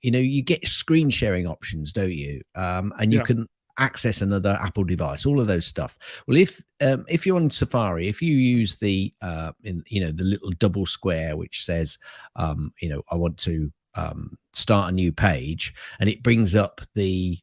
You get screen sharing options, don't you? And you can access another Apple device, all of those stuff. Well, if you're on Safari, if you use the the little double square which says I want to start a new page, and it brings up the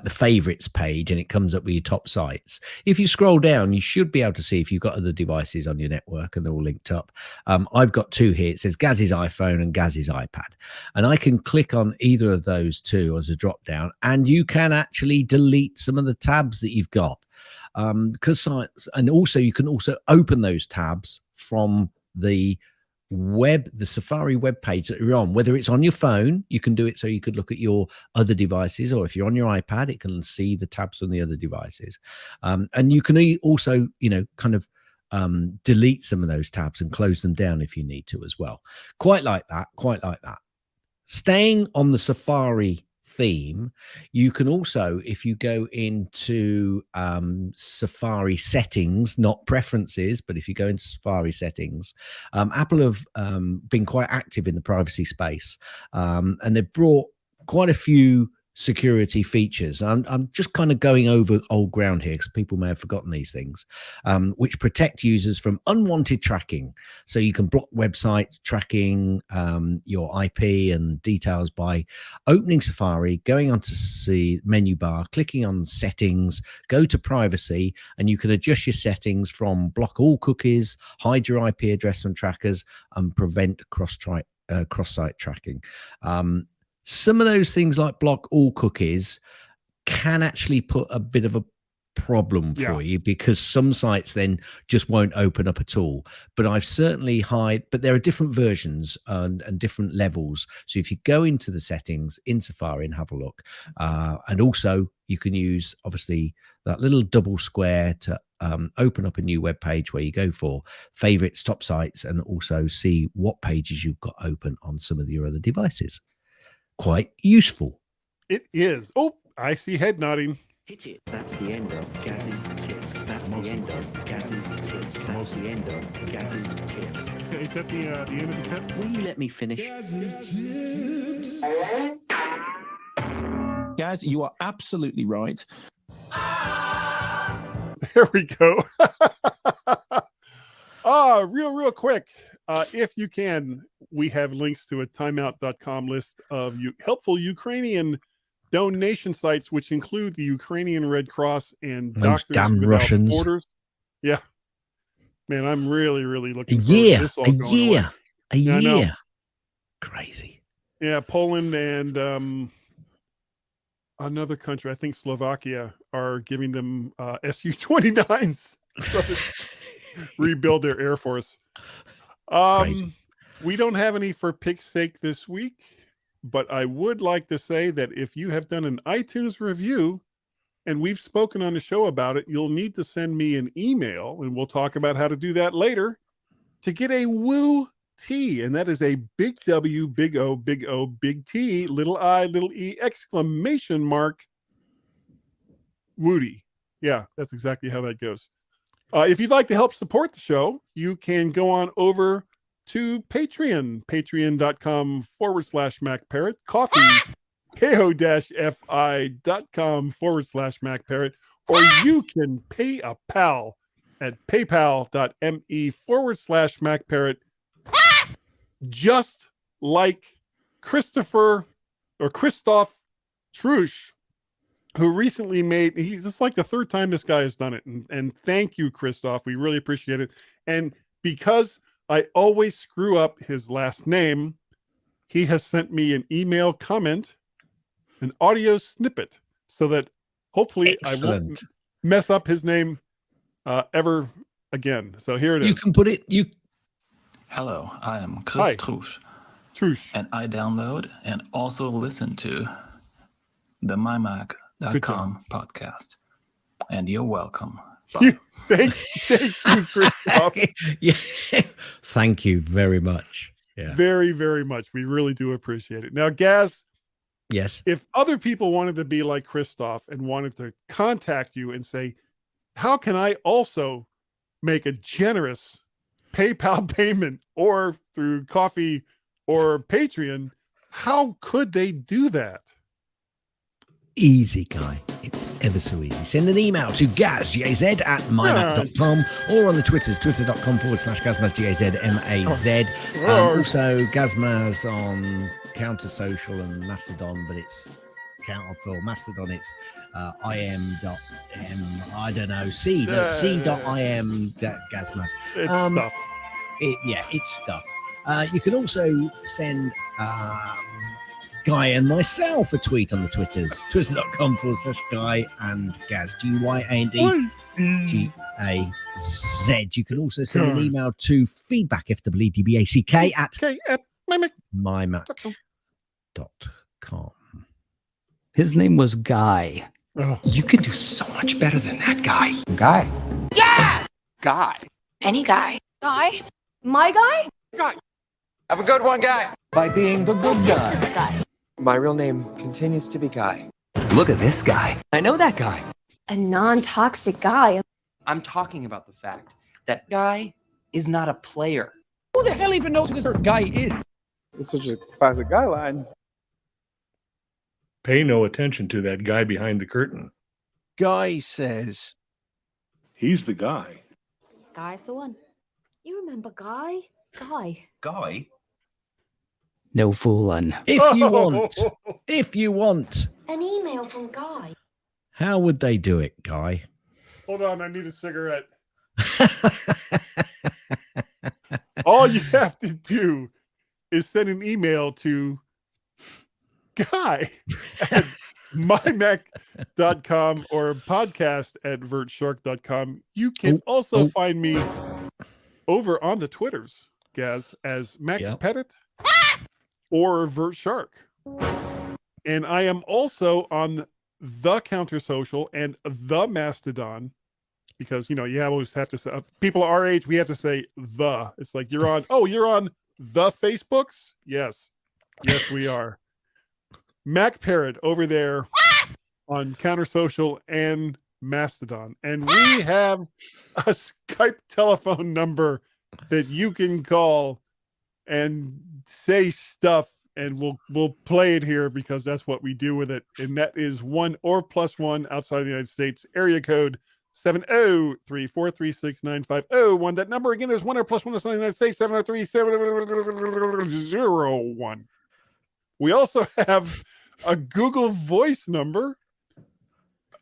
favorites page, and it comes up with your top sites. If you scroll down, you should be able to see if you've got other devices on your network and they're all linked up. I've got two here. It says Gazzy's iPhone and Gazzy's iPad, and I can click on either of those two as a drop down, and you can actually delete some of the tabs that you've got, and also you can also open those tabs from the Safari web page that you're on. Whether it's on your phone, you can do it so you could look at your other devices, or if you're on your iPad, it can see the tabs on the other devices. And you can also delete some of those tabs and close them down if you need to as well. Quite like that. Staying on the Safari theme, you can also, if you go into Safari settings, not preferences, but if you go into Safari settings, Apple have been quite active in the privacy space, and they've brought quite a few security features. I'm just kind of going over old ground here because people may have forgotten these things, which protect users from unwanted tracking. So you can block website tracking your IP and details by opening Safari, going onto the menu bar, clicking on settings, go to privacy, and you can adjust your settings from block all cookies, hide your IP address from trackers, and prevent cross-site tracking. Some of those things like block all cookies can actually put a bit of a problem for you, because some sites then just won't open up at all. But I've certainly but there are different versions and different levels. So if you go into the settings in Safari and have a look, and also you can use obviously that little double square to open up a new web page where you go for favorites, top sites, and also see what pages you've got open on some of your other devices. Quite useful. It is. Oh, I see head nodding. Hit it. That's the end of Gaz's tips. That's the end of Gaz's tips. That's the end of Gaz's tips. Is that the end of the tip? Will you let me finish? Gaz's tips. Gaz, you are absolutely right. There we go. Real quick. If you can, we have links to a timeout.com list of helpful Ukrainian donation sites, which include the Ukrainian Red Cross and Those Doctors damn Without Russians. Borders. Yeah. Man, I'm really looking forward to this all going away. A year. Crazy. Yeah, Poland and another country, I think Slovakia, are giving them Su-29s to rebuild their Air Force. We don't have any for pick's sake this week, but I would like to say that if you have done an iTunes review and we've spoken on the show about it, you'll need to send me an email, and we'll talk about how to do that later, to get a Woo T, and that is a big W, big O, big O, big T, little I, little E, exclamation mark, Woody. Yeah, that's exactly how that goes. If you'd like to help support the show, you can go on over to Patreon, patreon.com/MacParrot, coffee, ko-fi.com/MacParrot, or you can pay a pal at paypal.me/MacParrot, just like Christoph Trush, who recently it's like the third time this guy has done it. And thank you, Christoph. We really appreciate it. And because I always screw up his last name, he has sent me an email comment, an audio snippet, so that hopefully I won't mess up his name ever again. So here it is. You can put it. Hello, I am Chris Trush. And I download and also listen to the MyMac.com podcast. And you're welcome. Bye. Thank you, Christoph. Yeah. Thank you very much. Yeah. Very, very much. We really do appreciate it. Now, Gaz. Yes. If other people wanted to be like Christoph and wanted to contact you and say, how can I also make a generous PayPal payment or through Coffee or Patreon, how could they do that? Easy, Guy. It's ever so easy. Send an email to gazjz@mymac.com or on the Twitters, twitter.com/gazmaz, also Gazmaz on Counter Social and Mastodon, but it's Counter for Mastodon. It's im.m, I don't know, c.im Gazmaz. It's stuff. It's stuff. You can also send Guy and myself a tweet on the Twitters, twitter.com/Guy and Gaz, GYANDGAZ. You can also send an email to feedback, FWDBACK, at mymac.com. His name was Guy. Oh. You can do so much better than that guy. Guy. Yeah! Guy. Any guy. Guy? My guy? Guy. Have a good one, Guy. By being the good guy. This guy. My real name continues to be Guy. Look at this guy. I know that guy. A non-toxic guy. I'm talking about the fact that Guy is not a player. Who the hell even knows who this guy is? It's such a classic Guy line. Pay no attention to that guy behind the curtain. Guy says, He's the guy. Guy's the one. You remember Guy? Guy. Guy? No fooling. If you want, An email from Guy. how would they do it, Guy? Hold on, I need a cigarette. All you have to do is send an email to Guy at mymac.com or podcast at vertshark.com. You can also find me over on the Twitters, Gaz, as Macparrot or VertShark. And I am also on the Counter Social and the Mastodon, because you always have to say, people our age, we have to say the. It's like you're on the Facebooks? Yes, we are. Macparrot over there on Counter Social and Mastodon. And we have a Skype telephone number that you can call and say stuff, and we'll play it here because that's what we do with it. And that is 1 or +1 outside of the United States, area code 703-436-9501. That number again is 1 or +1 outside the United States, 703-701. We also have a Google Voice number.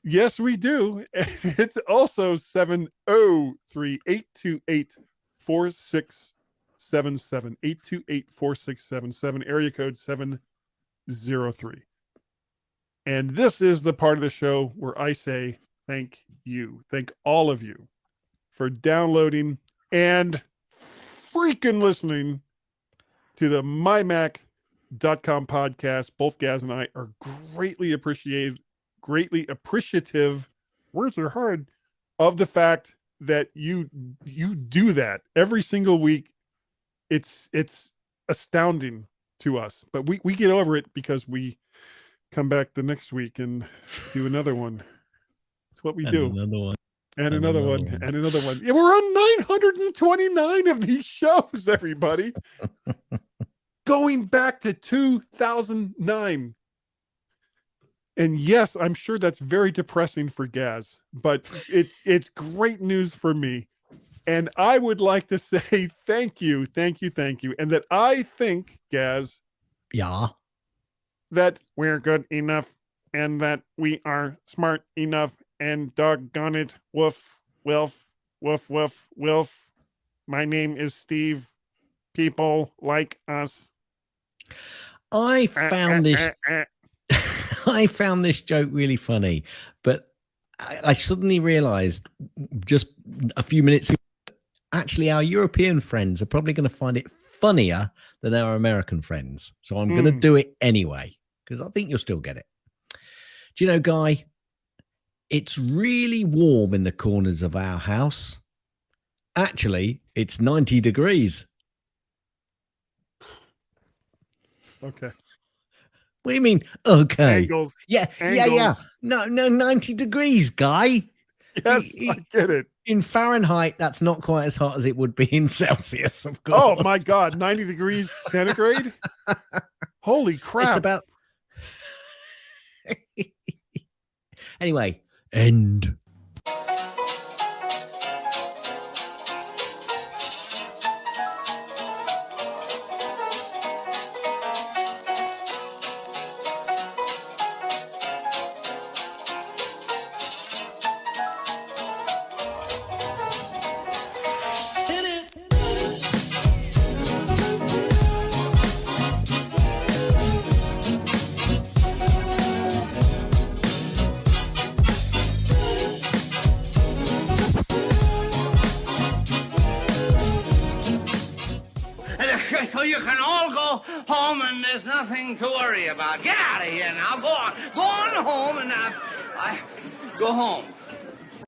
Yes, we do. It's also 703-828-4677. 828-4677, area code 703. And this is the part of the show where I say thank you. Thank all of you for downloading and freaking listening to the MyMac.com podcast. Both Gaz and I are greatly appreciative, words are hard, of the fact that you do that every single week. It's astounding to us, but we get over it because we come back the next week and do another one. It's what we do. Another one. And another one. And another one. Yeah, we're on 929 of these shows, everybody. Going back to 2009. And yes, I'm sure that's very depressing for Gaz, but it's great news for me. And I would like to say thank you. And that I think, Gaz, that we're good enough and that we are smart enough, and doggone it, woof, wilf, woof, woof, wilf. My name is Steve. People like us. I found this joke really funny, but I suddenly realized just a few minutes ago, actually our European friends are probably going to find it funnier than our American friends. So I'm going to do it anyway, because I think you'll still get it. Do you know, Guy, it's really warm in the corners of our house. Actually, it's 90 degrees. Okay. What do you mean? Okay. Angles. Yeah. No, 90 degrees, Guy. Yes, I get it. In Fahrenheit, that's not quite as hot as it would be in Celsius, of course. Oh my God, 90 degrees centigrade? Holy crap. It's about... Anyway, end. So you can all go home and there's nothing to worry about. Get out of here now. Go on. Go on home and go home.